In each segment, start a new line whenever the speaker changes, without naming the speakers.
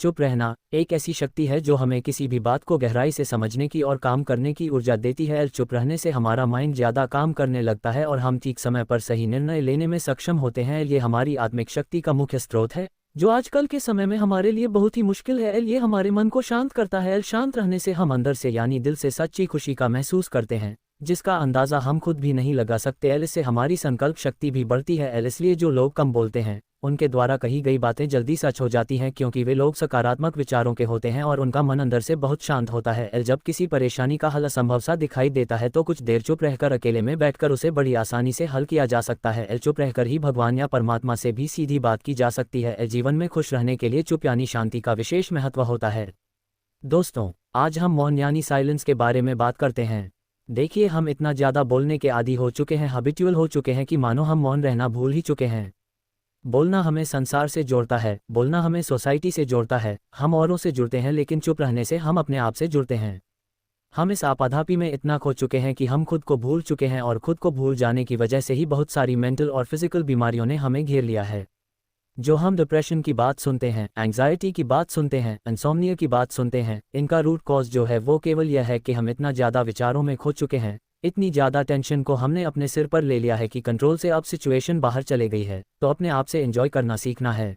चुप रहना एक ऐसी शक्ति है जो हमें किसी भी बात को गहराई से समझने की और काम करने की ऊर्जा देती है। चुप रहने से हमारा माइंड ज़्यादा काम करने लगता है और हम ठीक समय पर सही निर्णय लेने में सक्षम होते हैं। ये हमारी आत्मिक शक्ति का मुख्य स्रोत है, जो आजकल के समय में हमारे लिए बहुत ही मुश्किल है। ये हमारे मन को शांत करता है। शांत रहने से हम अंदर से यानी दिल से सच्ची खुशी का महसूस करते हैं, जिसका अंदाज़ा हम खुद भी नहीं लगा सकते। इससे हमारी संकल्प शक्ति भी बढ़ती है। इसलिए जो लोग कम बोलते हैं उनके द्वारा कही गई बातें जल्दी सच हो जाती हैं, क्योंकि वे लोग सकारात्मक विचारों के होते हैं और उनका मन अंदर से बहुत शांत होता है। जब किसी परेशानी का हल असंभव सा दिखाई देता है तो कुछ देर चुप रहकर अकेले में बैठकर उसे बड़ी आसानी से हल किया जा सकता है। चुप रहकर ही भगवान या परमात्मा से भी सीधी बात की जा सकती है। जीवन में खुश रहने के लिए चुप यानी शांति का विशेष महत्व होता है। दोस्तों, आज हम मौन यानी साइलेंस के बारे में बात करते हैं। देखिए, हम इतना ज़्यादा बोलने के आदी हो चुके हैं, हैबिचुअल हो चुके हैं कि मानो हम मौन रहना भूल ही चुके हैं। बोलना हमें संसार से जोड़ता है, बोलना हमें सोसाइटी से जोड़ता है, हम औरों से जुड़ते हैं, लेकिन चुप रहने से हम अपने आप से जुड़ते हैं। हम इस आपाधापी में इतना खो चुके हैं कि हम खुद को भूल चुके हैं और खुद को भूल जाने की वजह से ही बहुत सारी मेंटल और फिजिकल बीमारियों ने हमें घेर लिया है। जो हम डिप्रेशन की बात सुनते हैं, एंग्जाइटी की बात सुनते हैं, इंसोम्निया की बात सुनते हैं, इनका रूट कॉज जो है वो केवल यह है कि हम इतना ज़्यादा विचारों में खो चुके हैं, इतनी ज़्यादा टेंशन को हमने अपने सिर पर ले लिया है कि कंट्रोल से अब सिचुएशन बाहर चले गई है। तो अपने आप से एंजॉय करना सीखना है।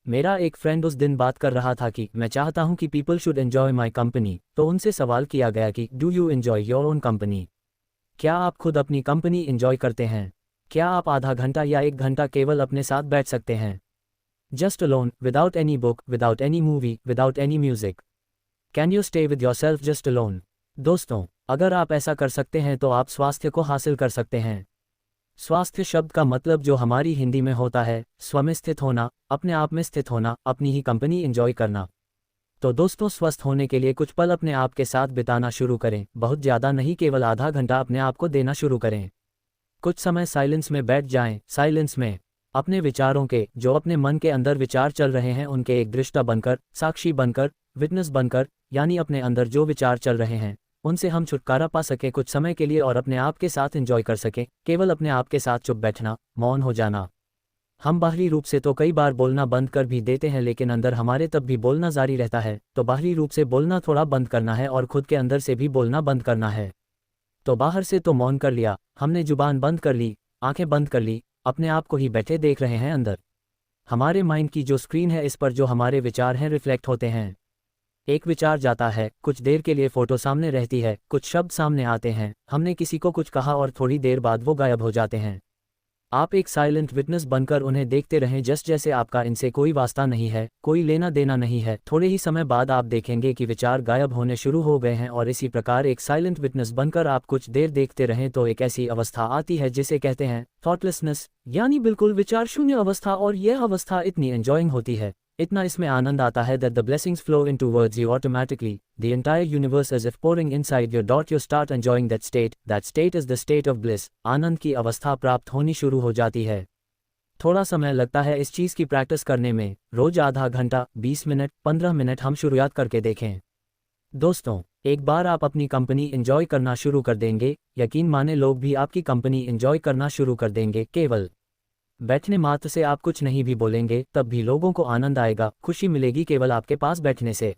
मेरा एक फ्रेंड उस दिन बात कर रहा था कि मैं चाहता हूं कि people should enjoy my company. तो उनसे सवाल किया गया कि do you enjoy your own company? क्या आप खुद अपनी कंपनी एंजॉय करते हैं? क्या आप आधा घंटा या 1 घंटा केवल अपने साथ बैठ सकते हैं? Just alone, without any book, without any movie, without any music. Can you stay with your self just alone? दोस्तों, अगर आप ऐसा कर सकते हैं तो आप स्वास्थ्य को हासिल कर सकते हैं। स्वास्थ्य शब्द का मतलब जो हमारी हिंदी में होता है स्व में स्थित होना, अपने आप में स्थित होना, अपनी ही कंपनी एंजॉय करना। तो दोस्तों, स्वस्थ होने के लिए कुछ पल अपने आप के साथ बिताना शुरू करें। बहुत ज़्यादा नहीं, केवल आधा घंटा अपने आप को देना शुरू करें। कुछ समय साइलेंस में बैठ जाएं। साइलेंस में अपने विचारों के, जो अपने मन के अंदर विचार चल रहे हैं, उनके एक दृष्टा बनकर, साक्षी बनकर, विटनेस बनकर, यानी अपने अंदर जो विचार चल रहे हैं उनसे हम छुटकारा पा सकें कुछ समय के लिए और अपने आप के साथ एंजॉय कर सकें। केवल अपने आप के साथ चुप बैठना, मौन हो जाना। हम बाहरी रूप से तो कई बार बोलना बंद कर भी देते हैं, लेकिन अंदर हमारे तब भी बोलना जारी रहता है। तो बाहरी रूप से बोलना थोड़ा बंद करना है और खुद के अंदर से भी बोलना बंद करना है। तो बाहर से तो मौन कर लिया, हमने जुबान बंद कर ली, आंखें बंद कर ली, अपने आप को ही बैठे देख रहे हैं। अंदर हमारे माइंड की जो स्क्रीन है, इस पर जो हमारे विचार हैं रिफ्लेक्ट होते हैं। एक विचार जाता है, कुछ देर के लिए फोटो सामने रहती है, कुछ शब्द सामने आते हैं, हमने किसी को कुछ कहा और थोड़ी देर बाद वो गायब हो जाते हैं। आप एक साइलेंट विटनेस बनकर उन्हें देखते रहें, जैसे आपका इनसे कोई वास्ता नहीं है, कोई लेना देना नहीं है। थोड़े ही समय बाद आप देखेंगे कि विचार गायब होने शुरू हो गए हैं। और इसी प्रकार एक साइलेंट विटनेस बनकर आप कुछ देर देखते रहें तो एक ऐसी अवस्था आती है जिसे कहते हैं थॉटलेसनेस, यानी बिल्कुल विचार शून्य अवस्था। और यह अवस्था इतनी एंजॉइंग होती है, इतना इसमें आनंद आता है that the blessings flow into words you automatically. The entire universe as if pouring inside your dot. You start enjoying that state. That state is the state of bliss. आनंद की अवस्था प्राप्त होनी शुरू हो जाती है। थोड़ा समय लगता है इस चीज़ की प्रैक्टिस करने में, रोज आधा घंटा, 20 मिनट, 15 मिनट हम शुरुआत करके देखें। दोस्तों, एक बार आप अपनी कंपनी एंजॉय करना शुरू कर देंगे, यकीन माने लोग भी आपकी कंपनी एंजॉय करना शुरू कर देंगे। केवल बैठने मात्र से आप कुछ नहीं भी बोलेंगे, तब भी लोगों को आनंद आएगा, खुशी मिलेगी केवल आपके पास बैठने से।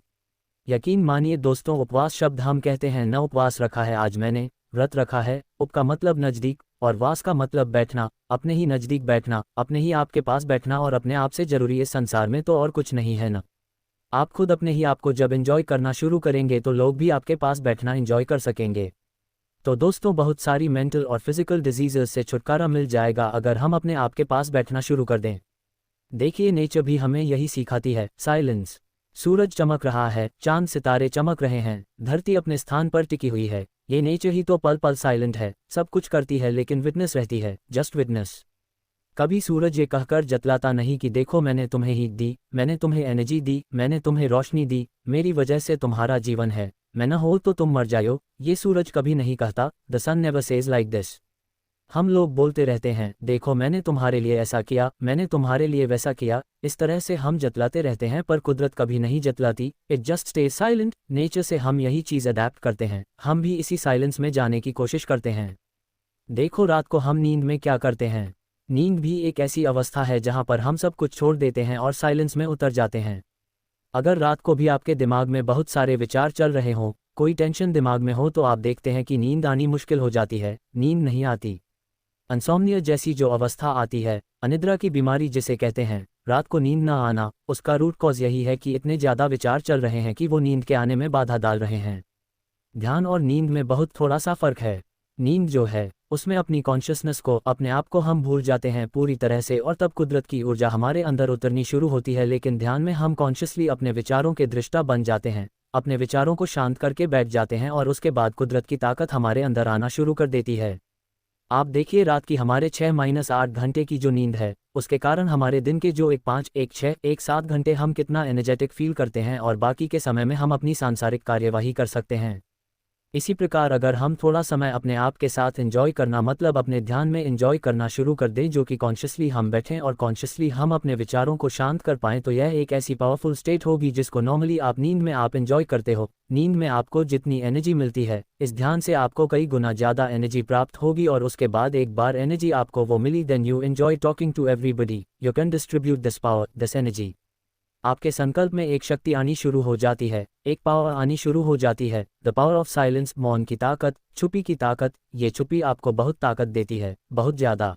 यकीन मानिए दोस्तों, उपवास शब्द हम कहते हैं, न उपवास रखा है आज मैंने, व्रत रखा है। उप का मतलब नज़दीक और वास का मतलब बैठना, अपने ही नज़दीक बैठना, अपने ही आपके पास बैठना। और अपने आप से जरूरी इस संसार में तो और कुछ नहीं है ना। आप खुद अपने ही आपको जब एंजॉय करना शुरू करेंगे तो लोग भी आपके पास बैठना एंजॉय कर सकेंगे। तो दोस्तों, बहुत सारी मेंटल और फिजिकल डिजीज़ेस से छुटकारा मिल जाएगा अगर हम अपने आप के पास बैठना शुरू कर दें। देखिए, नेचर भी हमें यही सिखाती है, साइलेंस। सूरज चमक रहा है, चांद सितारे चमक रहे हैं, धरती अपने स्थान पर टिकी हुई है। ये नेचर ही तो पल पल साइलेंट है, सब कुछ करती है लेकिन विटनेस रहती है, जस्ट विटनेस। कभी सूरज ये कहकर जतलाता नहीं कि देखो मैंने तुम्हें हीट दी, मैंने तुम्हें एनर्जी दी, मैंने तुम्हें रोशनी दी, मेरी वजह से तुम्हारा जीवन है, मैं न हो तो तुम मर जाओ। ये सूरज कभी नहीं कहता। The sun never says like this. हम लोग बोलते रहते हैं, देखो मैंने तुम्हारे लिए ऐसा किया, मैंने तुम्हारे लिए वैसा किया। इस तरह से हम जतलाते रहते हैं, पर कुदरत कभी नहीं जतलाती, it just stays silent. Nature से हम यही चीज़ अडेप्ट करते हैं, हम भी इसी साइलेंस में जाने की कोशिश करते हैं। देखो, रात को हम नींद में क्या करते हैं। नींद भी एक ऐसी अवस्था है जहाँ पर हम सब कुछ छोड़ देते हैं और साइलेंस में उतर जाते हैं। अगर रात को भी आपके दिमाग में बहुत सारे विचार चल रहे हों, कोई टेंशन दिमाग में हो, तो आप देखते हैं कि नींद आनी मुश्किल हो जाती है, नींद नहीं आती। इंसोम्निया जैसी जो अवस्था आती है, अनिद्रा की बीमारी जिसे कहते हैं, रात को नींद ना आना, उसका रूट कॉज यही है कि इतने ज़्यादा विचार चल रहे हैं कि वो नींद के आने में बाधा डाल रहे हैं। ध्यान और नींद में बहुत थोड़ा सा फ़र्क है। नींद जो है, उसमें अपनी कॉन्शियसनेस को, अपने आप को हम भूल जाते हैं पूरी तरह से, और तब कुदरत की ऊर्जा हमारे अंदर उतरनी शुरू होती है। लेकिन ध्यान में हम कॉन्शियसली अपने विचारों के दृष्टा बन जाते हैं, अपने विचारों को शांत करके बैठ जाते हैं, और उसके बाद कुदरत की ताकत हमारे अंदर आना शुरू कर देती है। आप देखिए, रात की हमारे 6-8 घंटे की जो नींद है, उसके कारण हमारे दिन के जो 1-5, 1-6, 1-7 घंटे हम कितना एनर्जेटिक फील करते हैं, और बाकी के समय में हम अपनी सांसारिक कार्यवाही कर सकते हैं। इसी प्रकार अगर हम थोड़ा समय अपने आप के साथ एंजॉय करना, मतलब अपने ध्यान में एंजॉय करना शुरू कर दें, जो कि कॉन्शियसली हम बैठें और कॉन्शियसली हम अपने विचारों को शांत कर पाएं, तो यह एक ऐसी पावरफुल स्टेट होगी जिसको नॉर्मली आप नींद में आप एंजॉय करते हो। नींद में आपको जितनी एनर्जी मिलती है, इस ध्यान से आपको कई गुना ज़्यादा एनर्जी प्राप्त होगी, और उसके बाद एक बार एनर्जी आपको वो मिली, then you enjoy talking to everybody, you can distribute this power, this energy. आपके संकल्प में एक शक्ति आनी शुरू हो जाती है, एक पावर आनी शुरू हो जाती है, द पावर ऑफ साइलेंस, मौन की ताकत, चुप्पी की ताकत। ये चुप्पी आपको बहुत ताकत देती है, बहुत ज़्यादा।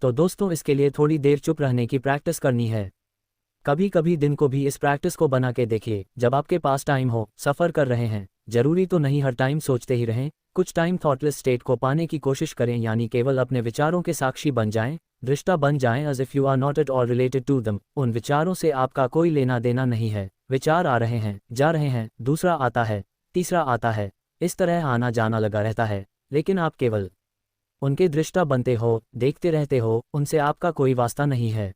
तो दोस्तों, इसके लिए थोड़ी देर चुप रहने की प्रैक्टिस करनी है। कभी कभी दिन को भी इस प्रैक्टिस को बना के देखिए, जब आपके पास टाइम हो, सफ़र कर रहे हैं, जरूरी तो नहीं हर टाइम सोचते ही रहें, कुछ टाइम थॉटलेस स्टेट को पाने की कोशिश करें, यानी केवल अपने विचारों के साक्षी बन जाएं, दृष्टा बन जाएं, as if you are not at all related to them. उन विचारों से आपका कोई लेना देना नहीं है। विचार आ रहे हैं, जा रहे हैं, दूसरा आता है, तीसरा आता है, इस तरह आना जाना लगा रहता है, लेकिन आप केवल उनके दृष्टा बनते हो, देखते रहते हो, उनसे आपका कोई वास्ता नहीं है।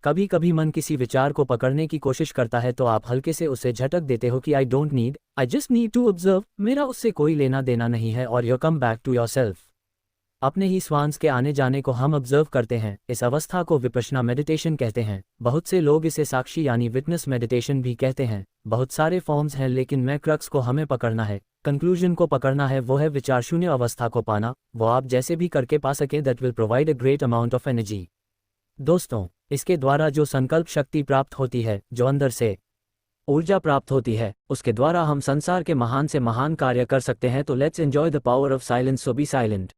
कभी कभी मन किसी विचार को पकड़ने की कोशिश करता है, तो आप हल्के से उसे झटक देते हो कि I don't need, I just need to observe, मेरा उससे कोई लेना देना नहीं है, और you come back to yourself. अपने ही श्वास के आने जाने को हम ऑब्जर्व करते हैं। इस अवस्था को विपश्यना मेडिटेशन कहते हैं। बहुत से लोग इसे साक्षी यानी विटनेस मेडिटेशन भी कहते हैं। बहुत सारे फॉर्म्स हैं, लेकिन मैं क्रक्स को हमें पकड़ना है, कंक्लूजन को पकड़ना है, वो है विचार शून्य अवस्था को पाना। वो आप जैसे भी करके पा सकें, that will provide a great amount of energy. दोस्तों, इसके द्वारा जो संकल्प शक्ति प्राप्त होती है, जो अंदर से ऊर्जा प्राप्त होती है, उसके द्वारा हम संसार के महान से महान कार्य कर सकते हैं। तो let's enjoy the power of silence. So be silent.